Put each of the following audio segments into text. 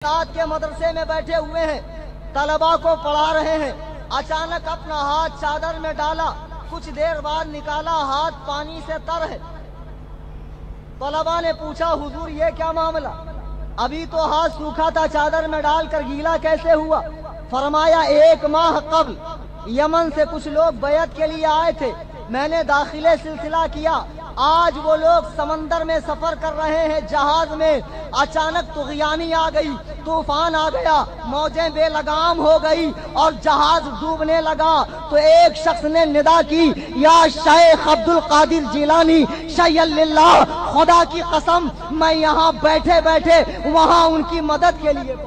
रात के मदरसे में बैठे हुए हैं, तलबा को पढ़ा रहे हैं। अचानक अपना हाथ चादर में डाला, कुछ देर बाद निकाला, हाथ पानी से तर है। तलबा ने पूछा, हुजूर ये क्या मामला? अभी तो हाथ सूखा था, चादर में डालकर गीला कैसे हुआ? फरमाया, 1 माह कबल यमन से कुछ लोग बैत के लिए आए थे, मैंने दाखिले सिलसिला किया। आज वो लोग समंदर में सफर कर रहे हैं, जहाज में अचानक तुग़यानी आ गई, तूफान आ गया, मौजें बेलगाम हो गई और जहाज डूबने लगा। तो एक शख्स ने निदा की, या शेख अब्दुल कादिर जिलानी शय्यल्लाह, खुदा की कसम मैं यहाँ बैठे बैठे वहाँ उनकी मदद के लिए।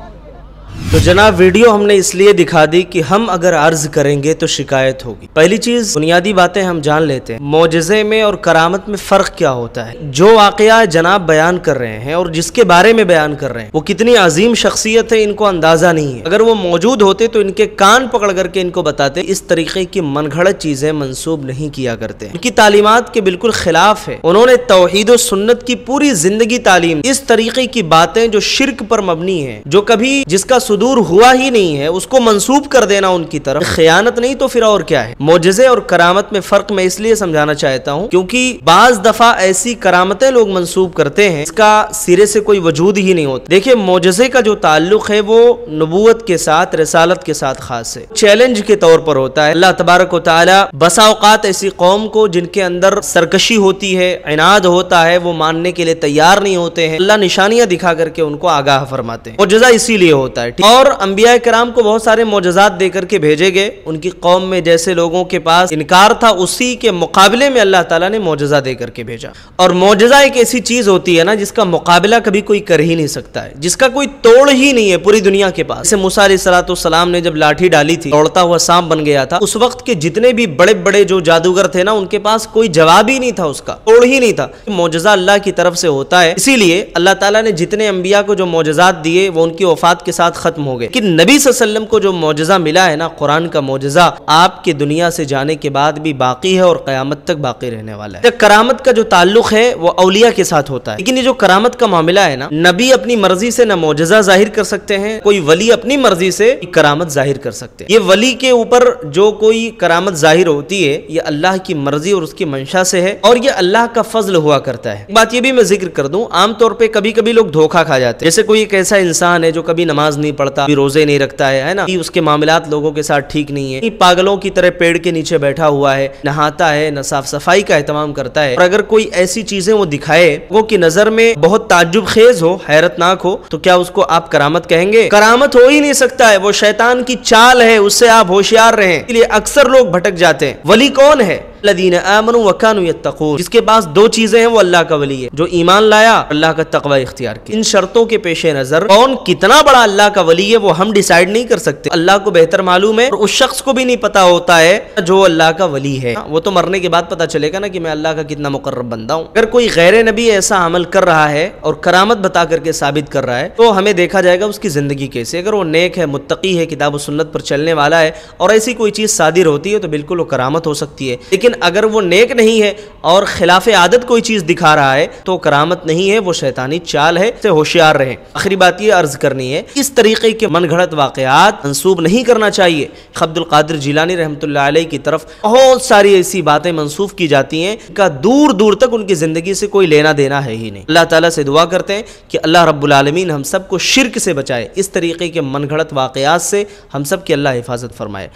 तो जनाब वीडियो हमने इसलिए दिखा दी कि हम अगर अर्ज करेंगे तो शिकायत होगी। पहली चीज, बुनियादी बातें हम जान लेते हैं, मौजज़े में और करामत में फ़र्क क्या होता है। जो वाक़या जनाब बयान कर रहे हैं और जिसके बारे में बयान कर रहे हैं वो कितनी अजीम शख्सियत है, इनको अंदाज़ा नहीं है। अगर वो मौजूद होते तो इनके कान पकड़ करके इनको बताते, इस तरीके की मनगढ़ंत चीज़ें मंसूब नहीं किया करते। इनकी तालीमात के बिल्कुल खिलाफ है। उन्होंने तौहीद और सुन्नत की पूरी जिंदगी तालीम, इस तरीके की बातें जो शिर्क पर मबनी है, जो कभी जिसका दूर हुआ ही नहीं है, उसको मंसूब कर देना उनकी तरफ खयानत नहीं तो फिर और क्या है। मौजज़े और करामत में फर्क मैं इसलिए समझाना चाहता हूं क्योंकि बाज दफा ऐसी करामतें लोग मंसूब करते हैं इसका सिरे से कोई वजूद ही नहीं होता। देखिए, मौजज़े का जो ताल्लुक है वो नबूवत के साथ, रिसालत के साथ खास है, चैलेंज के तौर पर होता है। अल्लाह तबारक व तआला बसा औकात ऐसी कौम को जिनके अंदर सरकशी होती है, इनाद होता है, वो मानने के लिए तैयार नहीं होते हैं, अल्लाह निशानियां दिखा करके उनको आगाह फरमाते हैं। मौजज़ा इसीलिए होता है। और अंबिया कराम को बहुत सारे मौजज़ात देकर के भेजे गए। उनकी कौम में जैसे लोगों के पास इनकार था, उसी के मुकाबले में अल्लाह ताला ने मौजज़ा देकर के भेजा। और मौजज़ा एक ऐसी चीज होती है ना जिसका मुकाबला कभी कोई कर ही नहीं सकता है, जिसका कोई तोड़ ही नहीं है पूरी दुनिया के पास। जैसे मूसा अलैहिस्सलाम ने जब लाठी डाली थी, दौड़ता हुआ सांप बन गया था, उस वक्त के जितने भी बड़े बड़े जो जादूगर थे ना, उनके पास कोई जवाब ही नहीं था, उसका तोड़ ही नहीं था। मौजज़ा अल्लाह की तरफ से होता है, इसीलिए अल्लाह ताला ने जितने अंबिया को जो मौजज़ात दिए वो उनकी वफात के साथ खत्म हो गए। कि नबी सल्लल्लाहु को जो मौजज़ा मिला है ना, कुरान का मौजज़ा, आपके दुनिया से जाने के बाद भी बाकी है और क़यामत तक बाकी रहने वाला है। करामत का जो ताल्लुक है वो औलिया के साथ होता है, लेकिन ये जो करामत का मामला है ना, नबी अपनी मर्जी से न मौजज़ा जाहिर कर सकते हैं, कोई वली अपनी मर्जी से करामत जाहिर कर सकते हैं। ये वली के ऊपर जो कोई करामत जाहिर होती है ये अल्लाह की मर्जी और उसकी मंशा से है और ये अल्लाह का फजल हुआ करता है। बात ये भी मैं जिक्र कर दूं, आमतौर पर कभी कभी लोग धोखा खा जाते हैं। जैसे कोई एक ऐसा इंसान है जो कभी नमाज नहीं पढ़ता, रोजे नहीं रखता है ना, उसके मामलात लोगों के साथ ठीक नहीं है, पागलों की तरह पेड़ के नीचे बैठा हुआ है, नहाता है, न साफ सफाई का एहतमाम करता है। और अगर कोई ऐसी चीजें वो दिखाए वो की नजर में बहुत ताज्जुब खेज हो, हैरतनाक हो, तो क्या उसको आप करामत कहेंगे? करामत हो ही नहीं सकता है, वो शैतान की चाल है, उससे आप होशियार रहें। इसलिए अक्सर लोग भटक जाते हैं। वली कौन है? लदीन आमनु व कानू यत्तकून, जिसके पास 2 चीजें हैं वो अल्लाह का वली है, जो ईमान लाया, अल्लाह का तकवा इख्तियार किया। इन शर्तों के पेश नजर कौन कितना बड़ा अल्लाह का वली है वो हम डिसाइड नहीं कर सकते, अल्लाह को बेहतर मालूम है। और उस शख्स को भी नहीं पता होता है जो अल्लाह का वली है, वो तो मरने के बाद पता चलेगा ना कि मैं अल्लाह का कितना मुकर्रब बंदा हूँ। अगर कोई गैर नबी ऐसा अमल कर रहा है और करामत बता करके साबित कर रहा है तो हमें देखा जाएगा उसकी जिंदगी कैसे। अगर वो नेक है, मुत्तकी है, किताब सुन्नत पर चलने वाला है और ऐसी कोई चीज सादिर होती है तो बिल्कुल वो करामत हो सकती है। लेकिन अगर वो नेक नहीं है और खिलाफ आदत कोई चीज दिखा रहा है तो करामत नहीं है, वो शैतानी चाल है, से होशियार रहें। आखिरी बात ये अर्ज करनी है, इस तरीके के मनगढ़ंत वाकयात मंसूब नहीं करना चाहिए। अब्दुल कादिर जिलानी रहमतुल्लाह अलैह की तरफ बहुत सारी ऐसी बातें मंसूब की जाती हैं का दूर दूर तक उनकी जिंदगी से कोई लेना देना है ही नहीं। अल्लाह ताला से दुआ करते हैं कि अल्लाह रब्बुल आलमीन हम सबको शिर्क से बचाए, इस तरीके के मनगढ़ंत वाकयात से हम सब की अल्लाह हिफाजत फरमाए।